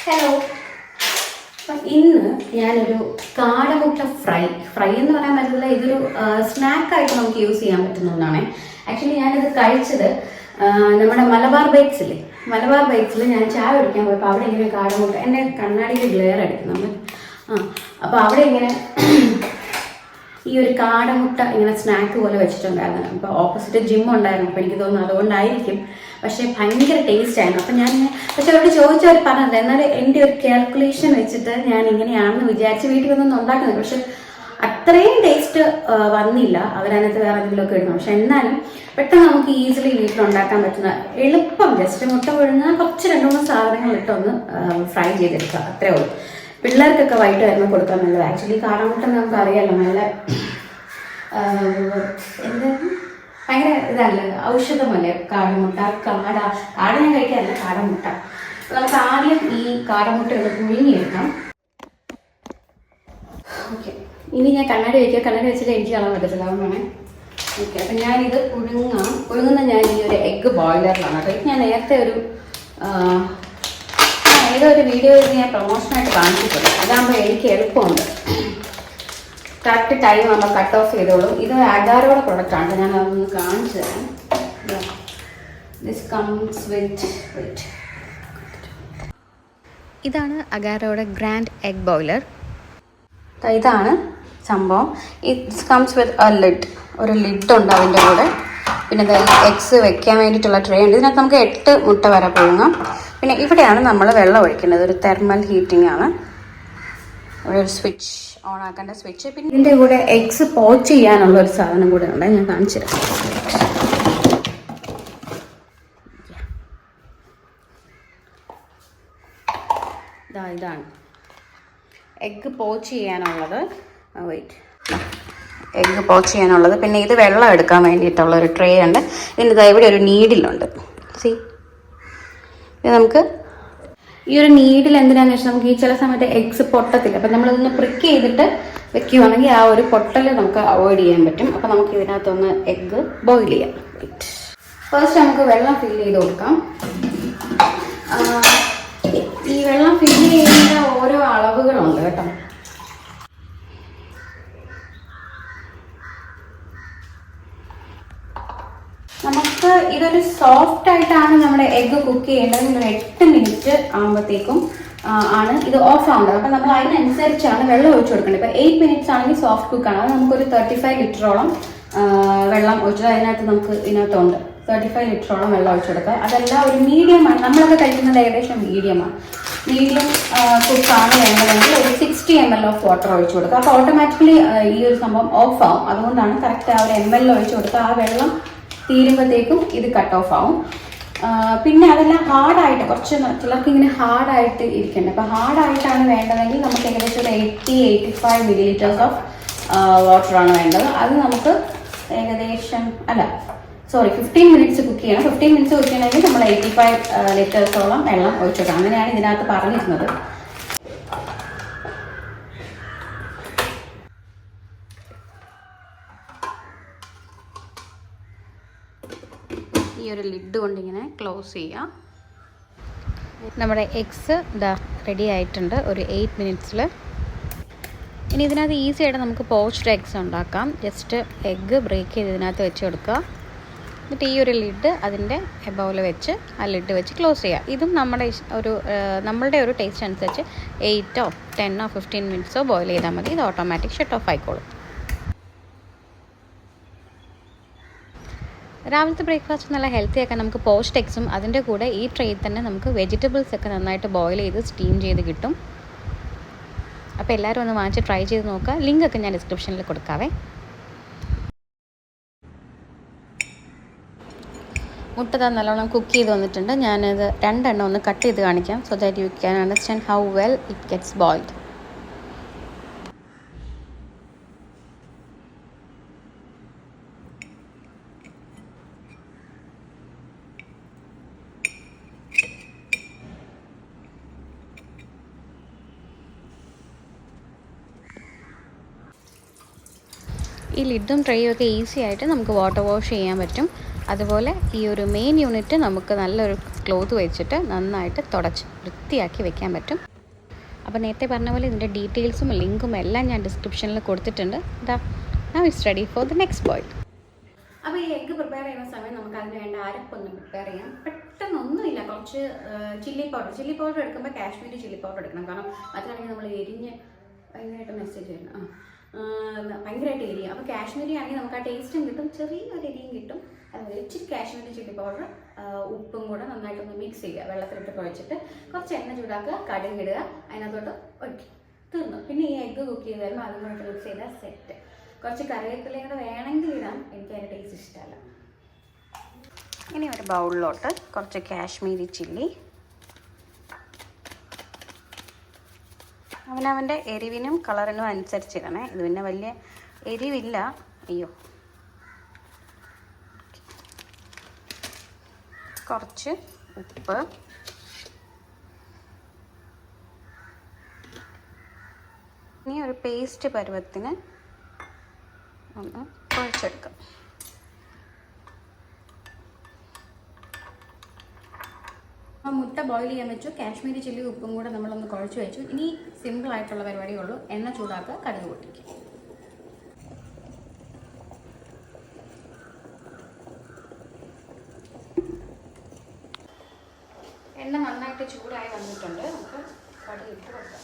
Hello. അപ്പം ഇന്ന് ഞാനൊരു കാടമുട്ട ഫ്രൈ എന്ന് പറയാൻ പറ്റില്ല, ഇതൊരു സ്നാക്കായിട്ട് നമുക്ക് യൂസ് ചെയ്യാൻ പറ്റുന്ന ഒന്നാണ്. ആക്ച്വലി ഞാനിത് കഴിച്ചത് നമ്മുടെ മലബാർ ബൈറ്റ്സിൽ ഞാൻ ചായ കുടിക്കാൻ പോയപ്പോൾ അവിടെ ഇങ്ങനെ കാടമുട്ട, എൻ്റെ കണ്ണാടിയിൽ ഗ്ലെയർ അടിക്കുന്നുണ്ട്. അപ്പോൾ അവിടെ ഇങ്ങനെ ഈ ഒരു കാടമുട്ട ഇങ്ങനെ സ്നാക്ക് പോലെ വെച്ചിട്ടുണ്ടായിരുന്നു. അപ്പോൾ ഓപ്പോസിറ്റ് ജിം ഉണ്ടായിരുന്നു, അപ്പോൾ എനിക്ക് തോന്നുന്നു അതുകൊണ്ടായിരിക്കും. പക്ഷേ ഭയങ്കര ടേസ്റ്റ് ആയിരുന്നു. അപ്പം പക്ഷെ അവരോട് ചോദിച്ചവർ പറഞ്ഞത്, എന്നാലും എൻ്റെ ഒരു കാൽക്കുലേഷൻ വെച്ചിട്ട് ഞാൻ ഇങ്ങനെയാണെന്ന് വിചാരിച്ച് വീട്ടിൽ വന്നൊന്നും ഉണ്ടാക്കുന്നത്. പക്ഷെ അത്രയും ടേസ്റ്റ് വന്നില്ല, അവരതിനകത്ത് വേറെ എന്തെങ്കിലുമൊക്കെ ഇടുന്നു. പക്ഷെ എന്നാലും പെട്ടെന്ന് നമുക്ക് ഈസിലി വീട്ടിലുണ്ടാക്കാൻ പറ്റുന്ന എളുപ്പം, ജസ്റ്റ് മുട്ട പുഴുങ്ങാൻ കുറച്ച് 2-3 സാധനങ്ങൾ ഇട്ടൊന്ന് ഫ്രൈ ചെയ്തെടുക്കുക, അത്രേ ഉള്ളൂ. പിള്ളേർക്കൊക്കെ വൈകിട്ട് വരുമ്പോൾ കൊടുക്കാൻ നല്ലത്. ആക്ച്വലി കാടമുട്ട നമുക്ക് അറിയാമല്ലോ, നല്ല എന്താ ഭയങ്കര ഇതല്ല, ഔഷധമല്ലേ കാടമുട്ട. കാട ഞാൻ കഴിക്കാറില്ല, കാടമുട്ട. അപ്പോൾ നമുക്ക് ആദ്യം ഈ കാടമുട്ട ഒന്ന് പുഴുങ്ങിയെടുക്കാം. ഓക്കെ, ഇനി ഞാൻ കണ്ണാടി വെച്ചിട്ട് എനിക്ക് കാണാൻ പറ്റത്തില്ല, അതുകൊണ്ടാണ്. ഓക്കെ, അപ്പം ഞാനിത് പുഴുങ്ങുന്ന ഞാൻ ഈ ഒരു എഗ്ഗ് ബോയിലറിലാണ് കേട്ടോ. ഇത് ഞാൻ നേരത്തെ ഏതോ ഒരു വീഡിയോയിൽ ഞാൻ പ്രൊമോഷനായിട്ട് കാണിച്ചിട്ടുണ്ട്. അതാകുമ്പോൾ എനിക്ക് എളുപ്പമുണ്ട്, കറക്റ്റ് ടൈം ആകുമ്പോൾ കട്ട് ഓഫ് ചെയ്തോളും. ഇത് അഗാരോയുടെ പ്രൊഡക്റ്റാണ്, ഞാൻ അതൊന്ന് കാണിച്ചു തരാം. ദിസ് കംസ് വിത്ത് ഇതാണ് അഗാരോയുടെ ഗ്രാൻഡ് എഗ് ബോയിലർ. ഇതാണ് സംഭവം. ഇറ്റ് കംസ് വിത്ത് ഒരു ലിഡ് ഉണ്ട് അതിൻ്റെ കൂടെ. പിന്നെ എഗ്സ് വെക്കാൻ വേണ്ടിയിട്ടുള്ള ട്രേ ഉണ്ട്. ഇതിനകത്ത് നമുക്ക് 8 മുട്ട വരെ പുഴുങ്ങാം. പിന്നെ ഇവിടെയാണ് നമ്മൾ വെള്ളം ഒഴിക്കുന്നത്, ഒരു തെർമൽ ഹീറ്റിംഗ് ആണ്. ഒരു സ്വിച്ച് ഓൺ ആക്കേണ്ട സ്വിച്ച്. പിന്നെ ഇതിൻ്റെ കൂടെ എഗ്സ് പോച്ച് ചെയ്യാനുള്ള ഒരു സാധനം കൂടെ ഉണ്ട്, ഞാൻ കാണിച്ചു തരാം. ഇതാണ് എഗ്ഗ് പോച്ച് ചെയ്യാനുള്ളത്. പിന്നെ ഇത് വെള്ളം എടുക്കാൻ വേണ്ടിയിട്ടുള്ള ഒരു ട്രേ ഉണ്ട്. ഇതിൻ്റെ ഇവിടെ ഒരു നീഡിലുണ്ട്. ഇത് നമുക്ക് ഈ ഒരു നീഡിൽ എന്തിനാന്ന് വെച്ചാൽ നമുക്ക് ഈ ചില സമയത്ത് എഗ്സ് പൊട്ടത്തില്ല. അപ്പം നമ്മളിതൊന്ന് പ്രിക്ക് ചെയ്തിട്ട് വെക്കുകയാണെങ്കിൽ ആ ഒരു പൊട്ടൽ നമുക്ക് അവോയ്ഡ് ചെയ്യാൻ പറ്റും. അപ്പം നമുക്ക് ഇതിനകത്തൊന്ന് എഗ്ഗ് ബോയിൽ ചെയ്യാം. ഫസ്റ്റ് നമുക്ക് വെള്ളം ഫില്ല് ചെയ്ത് കൊടുക്കാം. ഈ വെള്ളം ഫില്ല് ചെയ്യുന്ന ഓരോ അളവുകളുണ്ട് കേട്ടോ. നമുക്ക് ഇതൊരു സോഫ്റ്റ് ആയിട്ടാണ് നമ്മുടെ എഗ്ഗ് കുക്ക് ചെയ്യേണ്ടത്. ഒരു 8 മിനിറ്റ് ആകുമ്പോഴത്തേക്കും ആണ് ഇത് ഓഫ് ആവേണ്ടത്. അപ്പം നമ്മൾ അതിനനുസരിച്ചാണ് വെള്ളം ഒഴിച്ചു കൊടുക്കേണ്ടത്. ഇപ്പം 8 മിനിറ്റ്സ് ആണെങ്കിൽ സോഫ്റ്റ് കുക്കാണ്. അത് നമുക്കൊരു 35 ലിറ്ററോളം വെള്ളം ഒഴിച്ചത് ഇതിനകത്തുണ്ട്. 35 ലിറ്ററോളം വെള്ളം ഒഴിച്ചു കൊടുക്കുക. അതെല്ലാം ഒരു മീഡിയമാണ്. നമ്മളൊക്കെ കഴിക്കുന്നത് ഏകദേശം മീഡിയം കുക്കാണ് വേണ്ടതെങ്കിൽ ഒരു 60 ml ഓഫ് വാട്ടർ ഒഴിച്ചു കൊടുക്കുക. അപ്പോൾ ഓട്ടോമാറ്റിക്കലി ഈ ഒരു സംഭവം ഓഫ് ആവും. അതുകൊണ്ടാണ് കറക്റ്റ് ആ ഒരു ml ഒഴിച്ചു കൊടുക്കുക. ആ വെള്ളം തീരുമ്പോഴത്തേക്കും ഇത് കട്ട് ഓഫ് ആവും. പിന്നെ അതെല്ലാം ഹാർഡായിട്ട്, കുറച്ച് ചിലർക്ക് ഇങ്ങനെ ഹാർഡായിട്ട് ഇരിക്കേണ്ടത്. അപ്പോൾ ഹാർഡായിട്ടാണ് വേണ്ടതെങ്കിൽ നമുക്ക് ഏകദേശം ഒരു 80-85 ml ഓഫ് വാട്ടറാണ് വേണ്ടത്. അത് നമുക്ക് ഏകദേശം 15 മിനിറ്റ്സ് കുക്ക് ചെയ്യണം. 15 മിനിറ്റ്സ് കുക്ക് ചെയ്യണമെങ്കിൽ നമ്മൾ 85 ലിറ്റേഴ്സോളം വെള്ളം ഒഴിച്ചിട്ടാണ്. അങ്ങനെയാണ് ഇതിനകത്ത് പറഞ്ഞിരുന്നത്. ഈ ഒരു ലിഡ് കൊണ്ടിങ്ങനെ ക്ലോസ് ചെയ്യാം. നമ്മുടെ എഗ്സ് റെഡി ആയിട്ടുണ്ട് ഒരു 8 മിനിറ്റ്സിൽ. ഇനി ഇതിനകത്ത് ഈസി ആയിട്ട് നമുക്ക് പോച്ച്ഡ് എഗ്സ് ഉണ്ടാക്കാം. ജസ്റ്റ് എഗ്ഗ് ബ്രേക്ക് ചെയ്ത് ഇതിനകത്ത് വെച്ച് കൊടുക്കുക. എന്നിട്ട് ഈ ഒരു ലിഡ് അതിൻ്റെ എബോവിൽ വെച്ച് ആ ലിഡ് വെച്ച് ക്ലോസ് ചെയ്യുക. ഇതും നമ്മളുടെ ഒരു ടേസ്റ്റ് അനുസരിച്ച് 8 10 15 മിനിറ്റ്സോ ബോയിൽ ചെയ്താൽ മതി. ഇത് ഓട്ടോമാറ്റിക് ഷട്ട് ഓഫ് ആയിക്കോളും. രാവിലത്തെ ബ്രേക്ക്ഫാസ്റ്റ് നല്ല ഹെൽത്തി ആക്കാൻ നമുക്ക് പോച്ച്ഡ് എഗ്സും അതിൻ്റെ കൂടെ ഈ ട്രേയിൽ തന്നെ നമുക്ക് വെജിറ്റബിൾസ് ഒക്കെ നന്നായിട്ട് ബോയിൽ ചെയ്ത് സ്റ്റീം ചെയ്ത് കിട്ടും. അപ്പോൾ എല്ലാവരും ഒന്ന് വാങ്ങിച്ച് ട്രൈ ചെയ്ത് നോക്കുക. ലിങ്കൊക്കെ ഞാൻ ഡിസ്ക്രിപ്ഷനിൽ കൊടുക്കാവേ. മുട്ട നല്ലോണം കുക്ക് ചെയ്ത് വന്നിട്ടുണ്ട്. ഞാനത് 2 എണ്ണം ഒന്ന് കട്ട് ചെയ്ത് കാണിക്കാം, so that you can understand how well it gets boiled. ഈ ലിഡും ട്രേയും ഒക്കെ ഈസി ആയിട്ട് നമുക്ക് വാട്ടർ വാഷ് ചെയ്യാൻ പറ്റും. അതുപോലെ ഈ ഒരു മെയിൻ യൂണിറ്റ് നമുക്ക് നല്ലൊരു ക്ലോത്ത് വെച്ചിട്ട് നന്നായിട്ട് തുടച്ച് വൃത്തിയാക്കി വെക്കാൻ പറ്റും. അപ്പോൾ നേരത്തെ പറഞ്ഞ പോലെ ഇതിൻ്റെ ഡീറ്റെയിൽസും ലിങ്കും എല്ലാം ഞാൻ ഡിസ്ക്രിപ്ഷനിൽ കൊടുത്തിട്ടുണ്ട്. ഇതാ now it's ready for the next boil. അപ്പോൾ ഈ എഗ്ഗ് പ്രിപ്പയർ ചെയ്യുന്ന സമയം നമുക്ക് അതിന് വേണ്ട അരപ്പൊന്ന് പ്രിപ്പയർ ചെയ്യാം. പെട്ടെന്നൊന്നുമില്ല, കുറച്ച് ചില്ലി പൗഡർ എടുക്കുമ്പോൾ കാശ്മീരി ചില്ലി പൗഡർ എടുക്കണം. കാരണം അതിനാണെങ്കിൽ നമ്മൾ എരിഞ്ഞ് ഭയങ്കരമായിട്ട് മെസ്സേജ് വരുന്നു, ഭയങ്കരമായിട്ട് എരിയും. അപ്പോൾ കാശ്മീരി ആണെങ്കിൽ നമുക്ക് ആ ടേസ്റ്റും കിട്ടും, ചെറിയൊരു എരിയും കിട്ടും. അതുപോലെ ഇച്ചിരി കാശ്മീരി ചില്ലി പൗഡർ ഉപ്പും കൂടെ നന്നായിട്ടൊന്ന് മിക്സ് ചെയ്യുക. വെള്ളത്തിലിട്ട് കുഴച്ചിട്ട് കുറച്ച് എണ്ണ ചൂടാക്കുക, കടുക് ഇടുക, അതിനകത്തോട്ട് ഒഴിക്കും, തീർന്നു. പിന്നെ ഈ എഗ്ഗ് കുക്ക് ചെയ്ത് വരുമ്പോൾ അതും കൂടെ മിക്സ് ചെയ്താൽ സെറ്റ്. കുറച്ച് കറിവേപ്പിലയും കൂടെ വേണമെങ്കിൽ ഇടാം, എനിക്ക് അതിൻ്റെ ടേസ്റ്റ് ഇഷ്ടമല്ല. ഇനി ഒരു ബൗളിലോട്ട് കുറച്ച് കാശ്മീരി ചില്ലി, അവനവൻ്റെ എരിവിനും കളറിനും അനുസരിച്ചിടണേ. ഇത് പിന്നെ വലിയ എരിവില്ല. അയ്യോ, കുറച്ച് ഉപ്പ്, ഇനി ഒരു പേസ്റ്റ് പരുവത്തിന് ഒന്ന് കുഴച്ചെടുക്കാം. മുട്ട ബോയിൽ ചെയ്യാൻ വെച്ചു, കാശ്മീരി ചില്ലി ഉപ്പും കൂടെ നമ്മളൊന്ന് കുഴച്ച് വെച്ചു. ഇനി സിമ്പിളായിട്ടുള്ള പരിപാടിയേ ഉള്ളൂ. എണ്ണ ചൂടാക്കുക, കടുക് പൊട്ടിക്കുക. എണ്ണ നന്നായിട്ട് ചൂടായി വന്നിട്ടുണ്ട്, നമുക്ക് കടുക് ഇട്ട് കൊടുക്കാം.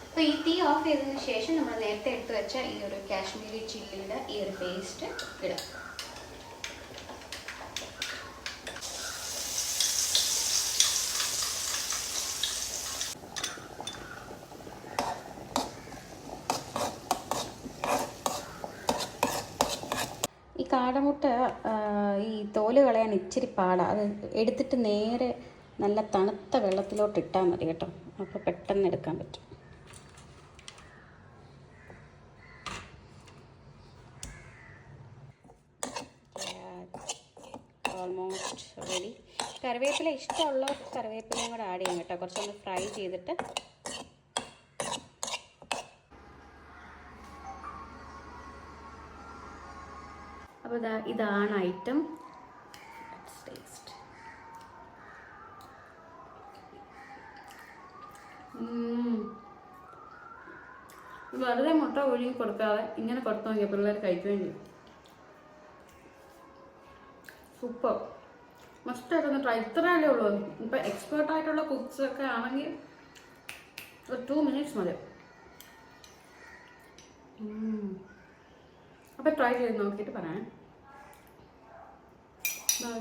അപ്പോൾ ഈ തീ ഓഫ് ചെയ്തതിന് ശേഷം നമ്മൾ നേരത്തെ എടുത്ത് വെച്ച ഈ ഒരു കാശ്മീരി ചില്ലിയുടെ ഈ ഒരു പേസ്റ്റ് ഇടാം. ഈ കാടമുട്ട ഈ തോല് കളയാൻ ഇച്ചിരി പാടാണ്. അത് എടുത്തിട്ട് നേരെ നല്ല തണുത്ത വെള്ളത്തിലോട്ട് ഇട്ടാൽ മതി കേട്ടോ, അപ്പോൾ പെട്ടെന്ന് എടുക്കാൻ പറ്റും. Almost ready. കറിവേപ്പില ഇഷ്ടമുള്ളവർക്ക് കറിവേപ്പിലയും കൂടെ ആഡ് ചെയ്യാം കേട്ടോ, കുറച്ചൊന്ന് ഫ്രൈ ചെയ്തിട്ട്. അപ്പോൾ ഇതാണ് ഐറ്റം. ടേസ്റ്റ് വെറുതെ മുട്ട ഒഴുകി കൊടുക്കാതെ ഇങ്ങനെ കൊടുത്തു നോക്കിയാൽ പിള്ളേർ കഴിക്കുകയും ചെയ്യും. Super, മസ്റ്റായിട്ടൊന്ന് try. ഇത്രയല്ലേ ഉള്ളൂ. ഇപ്പം എക്സ്പേർട്ടായിട്ടുള്ള കുക്സൊക്കെ ആണെങ്കിൽ ഒരു 2 minutes മതി. അപ്പോൾ ട്രൈ ചെയ്ത് നോക്കിയിട്ട് പറയാം. ബൈ.